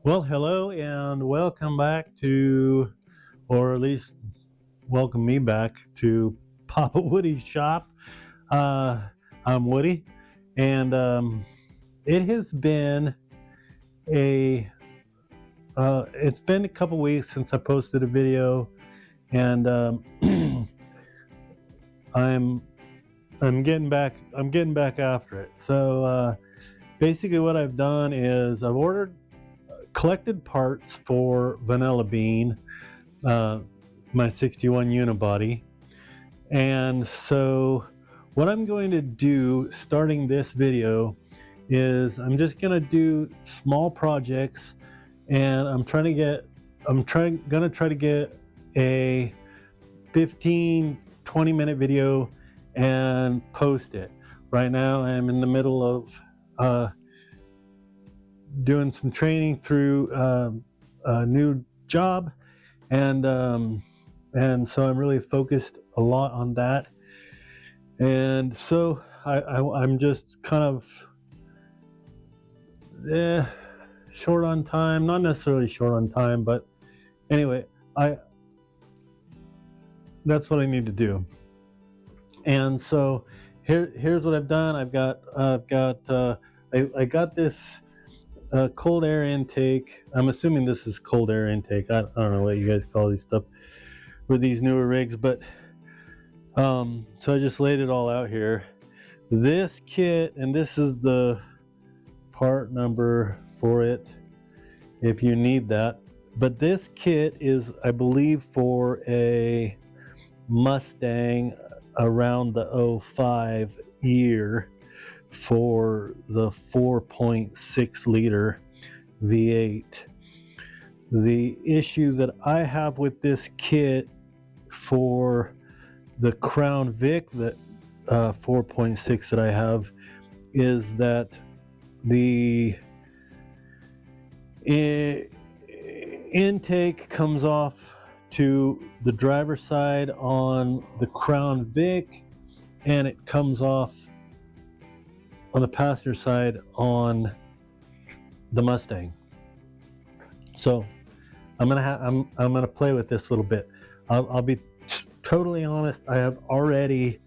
Well, hello and welcome back to, or at least welcome me back to Papa Woody's shop. I'm Woody, and it has been it's been a couple weeks since I posted a video, and I'm getting back after it. So basically, what I've done is I've collected parts for Vanilla Bean, my 61 Unibody. And so what I'm going to do starting this video is I'm just going to do small projects, and I'm gonna try to get a 15-20 minute video and post it. Right now I'm in the middle of doing some training through a new job, and so I'm really focused a lot on that, and so I'm just kind of short on time. Not necessarily short on time, but anyway, that's what I need to do. And so here's what I've done. I got this cold air intake. I'm assuming this is cold air intake. I don't know what you guys call these stuff with these newer rigs, but so I just laid it all out here. This kit, and this is the part number for it if you need that, but this kit is, I believe, for a Mustang around the 05 year, for the 4.6 liter V8. The issue that I have with this kit for the Crown Vic, that 4.6 that I have, is that the intake comes off to the driver's side on the Crown Vic, and it comes off on the passenger side on the Mustang. So I'm gonna play with this a little bit. I'll be totally honest. I have already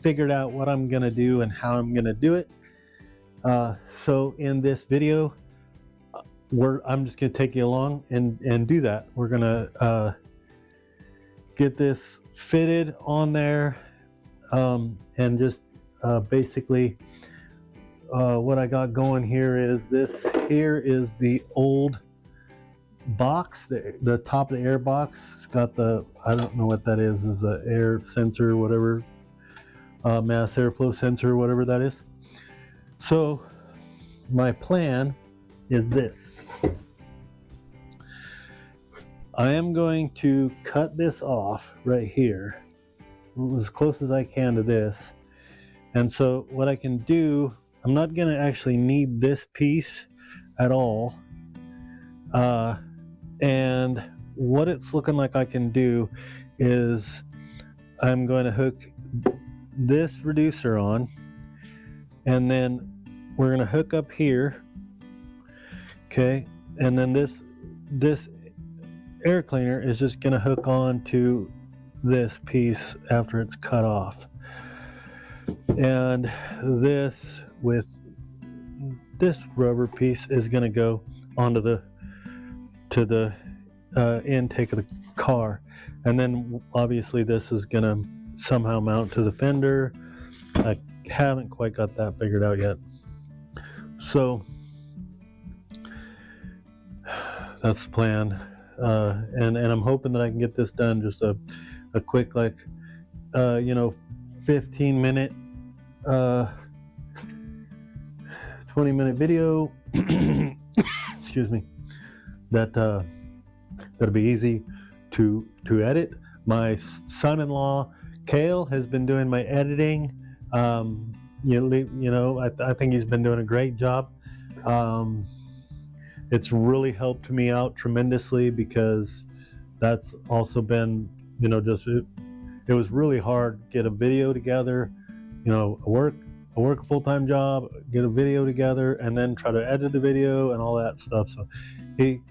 figured out what I'm gonna do and how I'm gonna do it. So in this video, I'm just gonna take you along and do that. We're gonna get this fitted on there, and just basically what I got going here is this. Here is the old box, the top of the air box. It's got the, I don't know what that is a air sensor, whatever, mass airflow sensor, whatever that is. So my plan is this. I am going to cut this off right here as close as I can to this. And so what I can do, I'm not going to actually need this piece at all. And what it's looking like I can do is I'm going to hook this reducer on, and then we're going to hook up here. Okay. And then this air cleaner is just going to hook on to this piece after it's cut off. And this, with this rubber piece, is going to go onto the intake of the car, and then obviously this is going to somehow mount to the fender. I haven't quite got that figured out yet, so that's the plan. And I'm hoping that I can get this done, just a quick 15 minute 20 minute video. Excuse me. That'll be easy to edit. My son-in-law Cale has been doing my editing. I think he's been doing a great job. It's really helped me out tremendously, because that's also been, it was really hard to get a video together. Work I work a full-time job, get a video together, and then try to edit the video and all that stuff. So he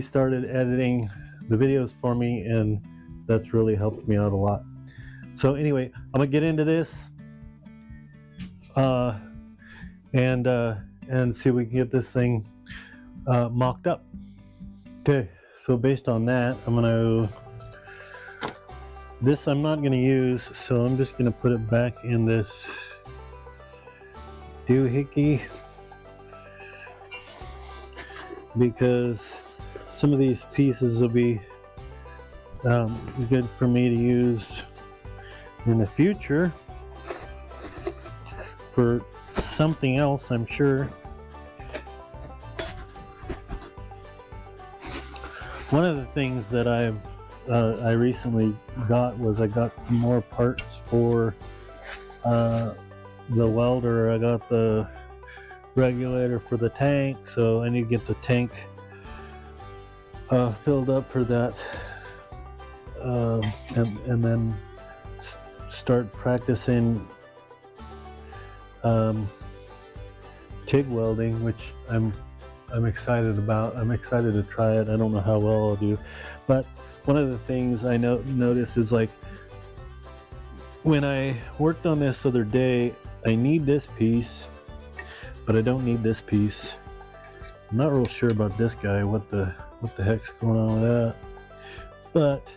started editing the videos for me, and that's really helped me out a lot. So anyway, I'm gonna get into this and see if we can get this thing mocked up. Okay, so based on that, this I'm not gonna use, so I'm just gonna put it back in this doohickey, because some of these pieces will be good for me to use in the future for something else, I'm sure. One of the things that I recently got was I got some more parts for the welder. I got the regulator for the tank, so I need to get the tank filled up for that, and then start practicing TIG welding, which I'm excited about. I'm excited to try it. I don't know how well I'll do, but one of the things I noticed is, like, when I worked on this other day, I need this piece, but I don't need this piece. I'm not real sure about this guy, what the heck's going on with that, but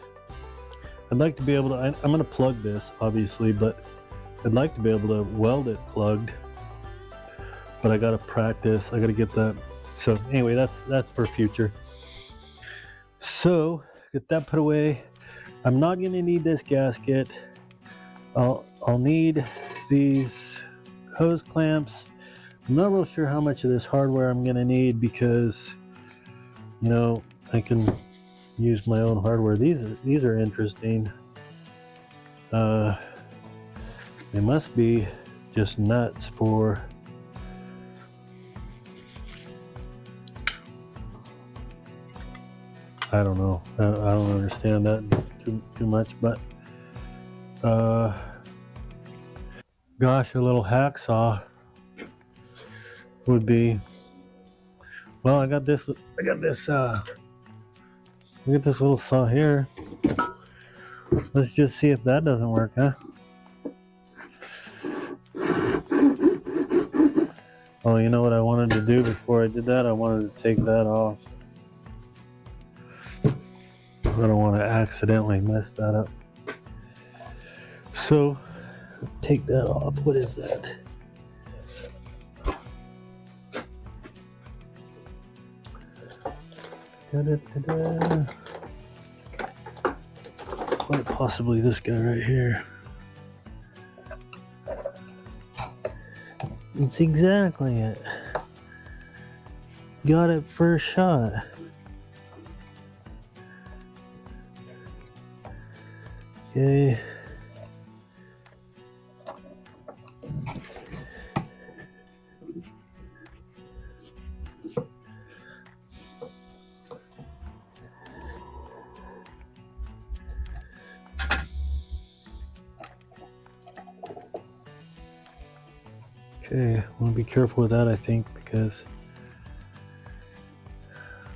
I'd like to be able to, I'm going to plug this obviously, but I'd like to be able to weld it plugged, but I got to practice. I got to get that. So anyway, that's for future. So get that put away. I'm not going to need this gasket. I'll need these hose clamps. I'm not real sure how much of this hardware I'm going to need, because, you know, I can use my own hardware. These are interesting. They must be just nuts for I don't know. I don't understand that too much, but gosh, a little hacksaw would be. Well, I got this little saw here. Let's just see if that doesn't work, huh? Oh, you know what I wanted to do before I did that? I wanted to take that off. I don't want to accidentally mess that up. So, take that off. What is that? Da-da-da-da. Quite possibly this guy right here. It's exactly it. Got it first shot. Okay. Okay, I want to be careful with that, I think, because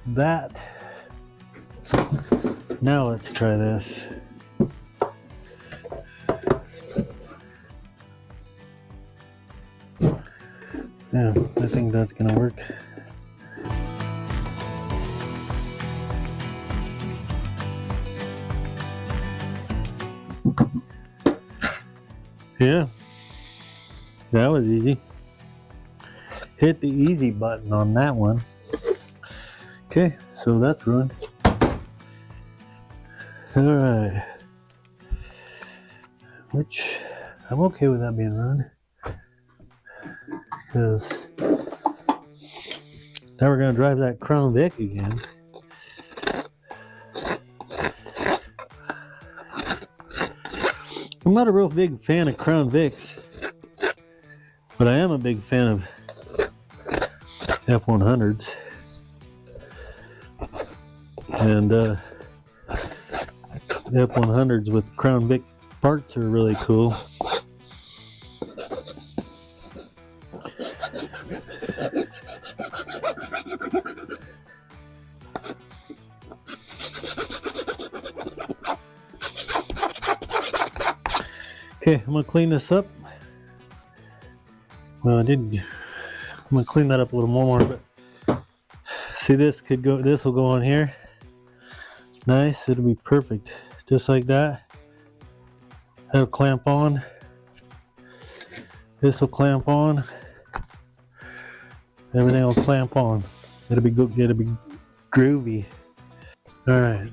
that. Now let's try this. Yeah, I think that's gonna work. Yeah, that was easy. Hit the easy button on that one. Okay, so that's ruined. All right, which I'm okay with that being ruined, because now we're gonna drive that Crown Vic again. I'm not a real big fan of Crown Vics, but I am a big fan of F100s, and F100s with Crown Vic parts are really cool. Okay, I'm gonna clean this up. Well, I'm gonna clean that up a little more, but see, this will go on here. Nice, it'll be perfect. Just like that. That'll clamp on. This will clamp on. Everything will clamp on. It'll be good, it'll be groovy. Alright.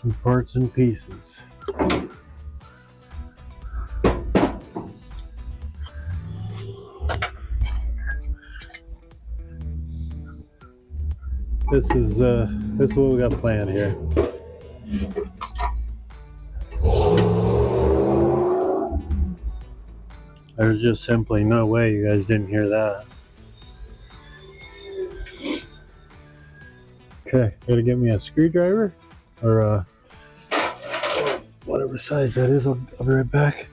Some parts and pieces. This is what we got planned here. There's just simply no way you guys didn't hear that. Okay, gotta get me a screwdriver or whatever size that is. I'll be right back.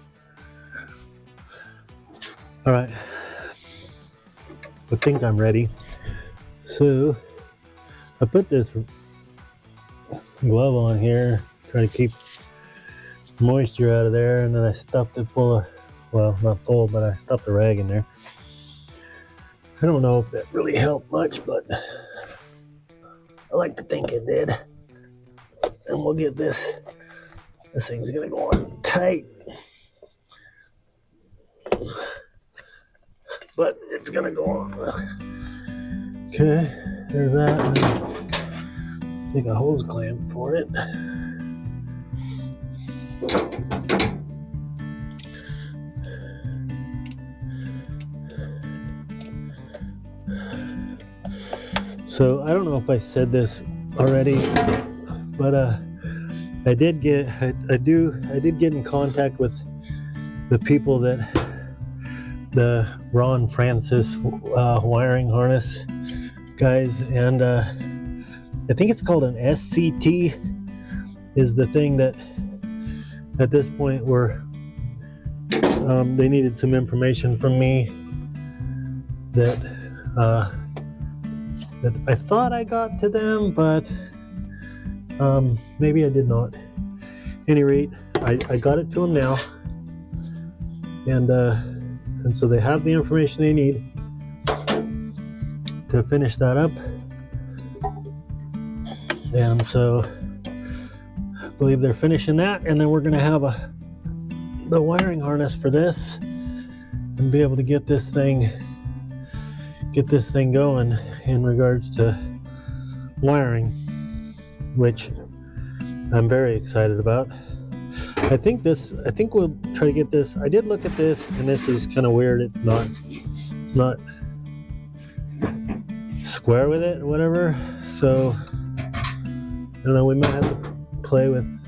All right, I think I'm ready. So I put this glove on here, try to keep moisture out of there, and then I stuffed it full of, well, not full, but I stuffed a rag in there. I don't know if that really helped much, but I like to think it did. And we'll get this thing's gonna go on tight, but it's gonna go on. Okay, there's that. Take a hose clamp for it. So I don't know if I said this already, but I did get in contact with the people that the Ron Francis wiring harness guys, and I think it's called an SCT is the thing that at this point they needed some information from me that I thought I got to them, but maybe I did not. At any rate, I got it to them now, and so they have the information they need to finish that up. And so I believe they're finishing that, and then we're going to have the wiring harness for this and be able to get this thing going in regards to wiring, which I'm very excited about. I think we'll try to get this. I did look at this, and this is kind of weird. It's not square with it or whatever. So I don't know, we might have to play with,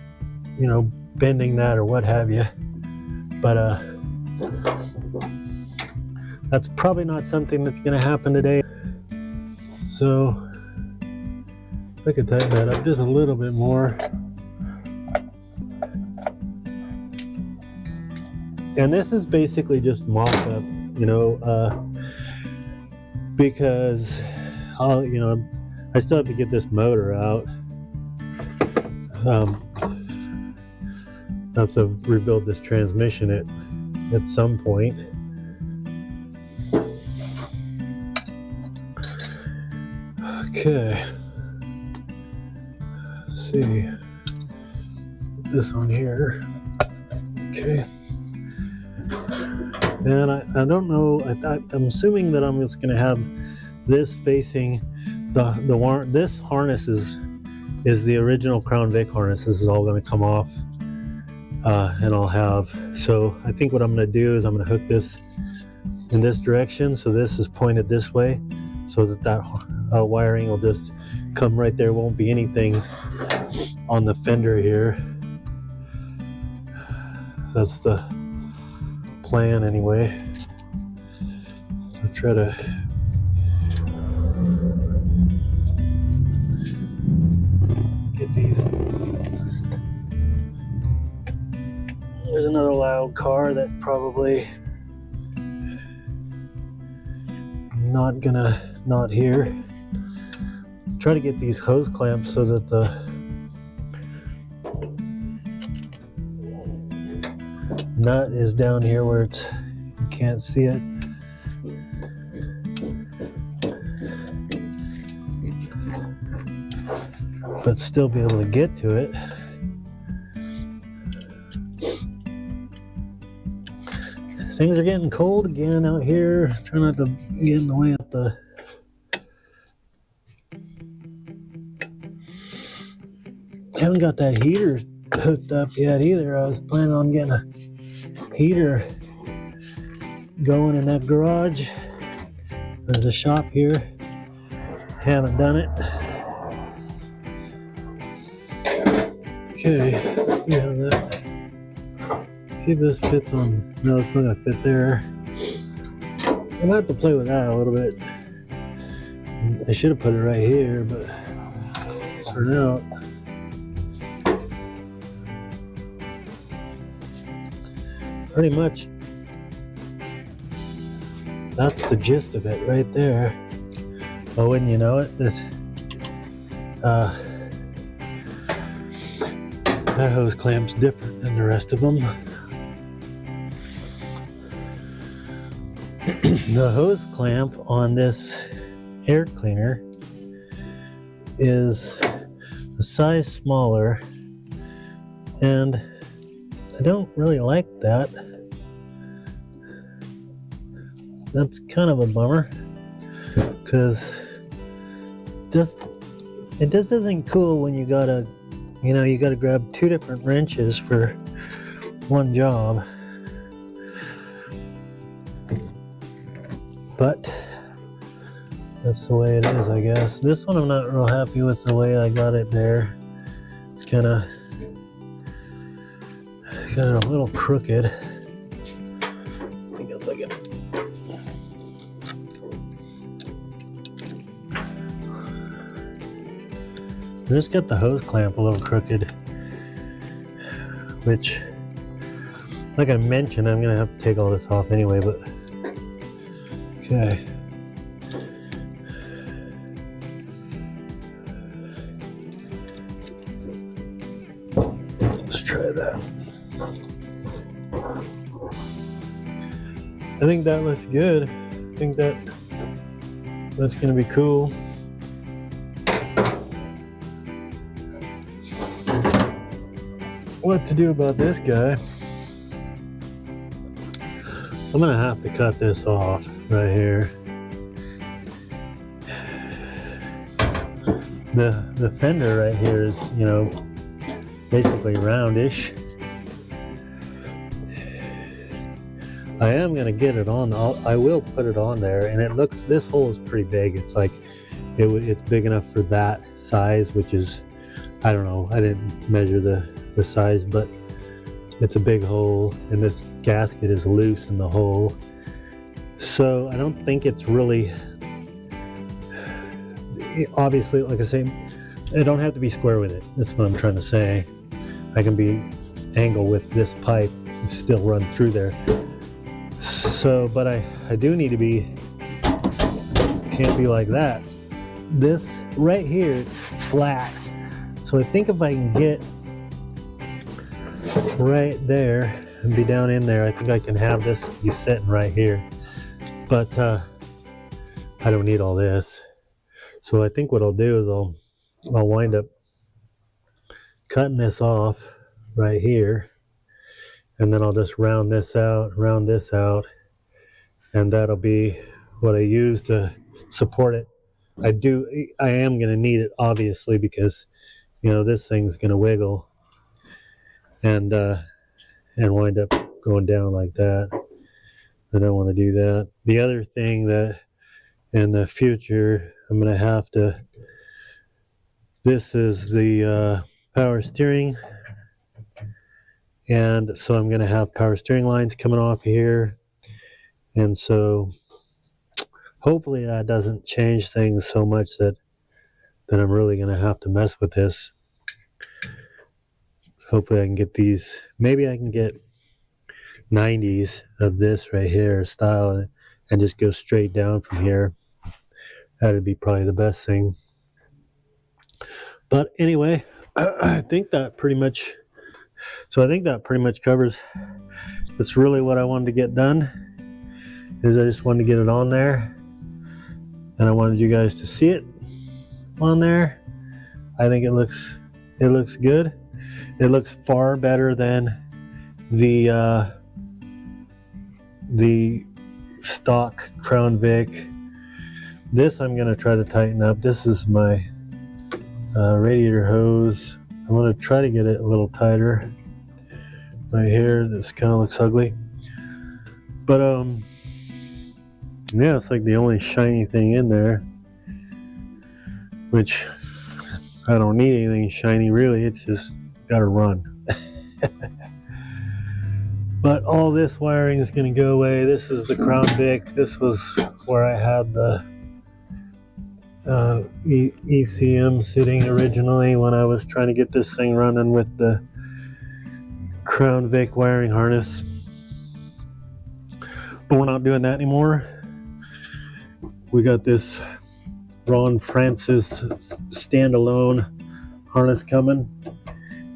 bending that or what have you. But that's probably not something that's going to happen today. So I could tighten that up just a little bit more. And this is basically just mock-up, because I still have to get this motor out. I have to rebuild this transmission at some point. Okay. Let's see. Put this on here. Okay. And I don't know. I'm assuming that I'm just going to have this facing this harness is the original Crown Vic harness. This is all going to come off, and I'll have. So I think what I'm going to do is I'm going to hook this in this direction, so this is pointed this way, so that wiring will just come right there. Won't be anything on the fender here. That's the plan anyway. I'll try to get these. There's another loud car that probably not hear. Try to get these hose clamps so that nut is down here where you can't see it. But still be able to get to it. Things are getting cold again out here. Try not to get in the way of the haven't got that heater hooked up yet either. I was planning on getting a heater going in that garage. There's a shop here. Haven't done it. Okay, let's see how that. See if this fits on. No, it's not gonna fit there. I might have to play with that a little bit. I should have put it right here, but for now. Pretty much that's the gist of it right there. Oh, wouldn't you know it, that hose clamp's different than the rest of them. The hose clamp on this air cleaner is a size smaller, and I don't really like that. That's kind of a bummer, because it just isn't cool when you gotta grab two different wrenches for one job. But that's the way it is, I guess. This one I'm not real happy with the way I got it there. It's kind of a little crooked. I think I'll look at it. I just got the hose clamp a little crooked, which, like I mentioned, I'm gonna have to take all this off anyway, but okay. Let's try that. I think that looks good. I think that's gonna be cool. What to do about this guy? I'm gonna have to cut this off right here. The fender right here is, basically roundish. I am gonna get it on. I will put it on there, and it looks. This hole is pretty big. It's like it's big enough for that size, which is, I don't know. I didn't measure the size, but it's a big hole, and this gasket is loose in the hole. So I don't think it's really, obviously, like I say, I don't have to be square with it. That's what I'm trying to say. I can be angle with this pipe and still run through there. So, but I do need to be, can't be like that. This right here, it's flat. So I think if I can get right there and be down in there, I think I can have this be sitting right here. But I don't need all this. So I think what I'll do is I'll wind up cutting this off right here, and then I'll just round this out, and that'll be what I use to support it. I am going to need it, obviously, because this thing's going to wiggle and wind up going down like that. I don't want to do that. The other thing that in the future I'm going to have to, this is the power steering, and so I'm going to have power steering lines coming off here, and so hopefully that doesn't change things so much that I'm really going to have to mess with this. Hopefully I can get these, maybe I can get 90s of this right here style and just go straight down from here. That would be probably the best thing. But anyway, I think that pretty much covers That's really what I wanted to get done, is I just wanted to get it on there, and I wanted you guys to see it on there. I think it looks good. It looks far better than the stock Crown Vic. This I'm gonna try to tighten up. This is my radiator hose. I'm gonna try to get it a little tighter right here. This kind of looks ugly, but yeah, it's like the only shiny thing in there, which I don't need anything shiny really. It's just gotta run. But all this wiring is going to go away. This is the Crown Vic. This was where I had the ECM sitting originally when I was trying to get this thing running with the Crown Vic wiring harness. But we're not doing that anymore. We got this Ron Francis standalone harness coming,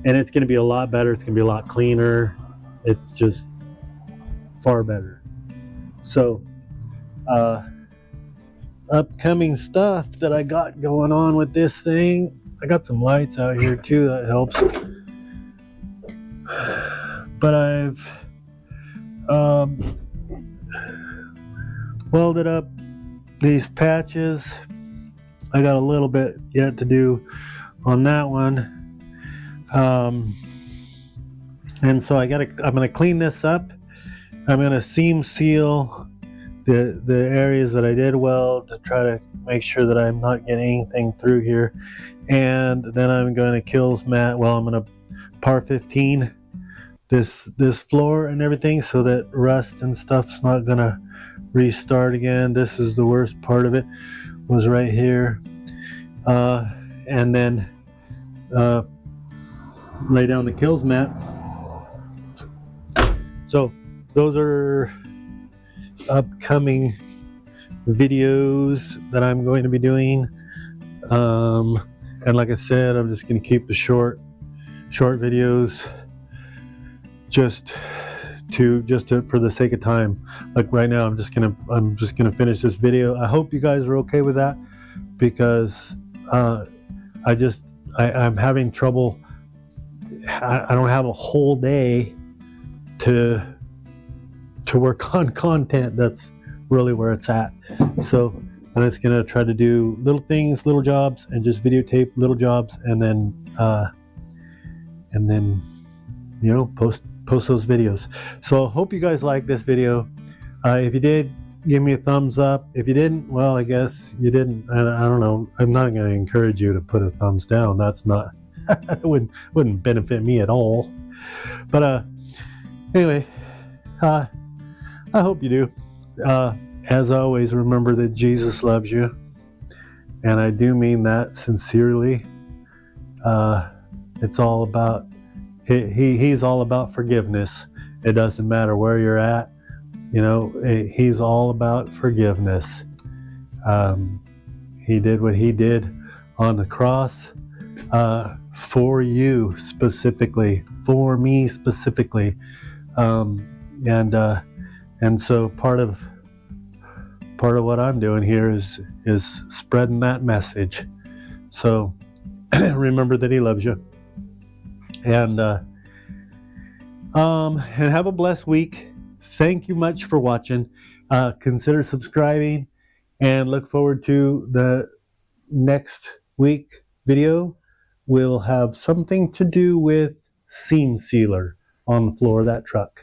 and it's going to be a lot better. It's going to be a lot cleaner. It's just far better. So upcoming stuff that I got going on with this thing, I got some lights out here too, that helps. But I've welded up these patches. I got a little bit yet to do on that one. And so I'm gonna clean this up. I'm gonna seam seal the areas that I did weld to try to make sure that I'm not getting anything through here. And then I'm going to kills mat. Well, I'm gonna par 15 this floor and everything, so that rust and stuff's not gonna restart again. This is the worst part of it, was right here. And then lay down the kills mat. So those are upcoming videos that I'm going to be doing. And like I said, I'm just going to keep the short videos just for the sake of time. Like right now, I'm just gonna finish this video. I hope you guys are okay with that, because I'm having trouble. I don't have a whole day to work on content. That's really where it's at. So I'm just gonna try to do little things, little jobs, and just videotape little jobs, and then you know, post those videos. So I hope you guys like this video. If you did, give me a thumbs up. If you didn't, well, I guess you didn't. I don't know. I'm not going to encourage you to put a thumbs down. That's not it wouldn't benefit me at all. But anyway, I hope you do. As always, remember that Jesus loves you, and I do mean that sincerely. It's all about he's all about forgiveness. It doesn't matter where you're at, you know. He's all about forgiveness. He did what he did on the cross for you specifically, for me specifically, and so part of what I'm doing here is spreading that message. So remember that he loves you, and have a blessed week. Thank you much for watching. Consider subscribing, and look forward to the next week video. Will have something to do with seam sealer on the floor of that truck.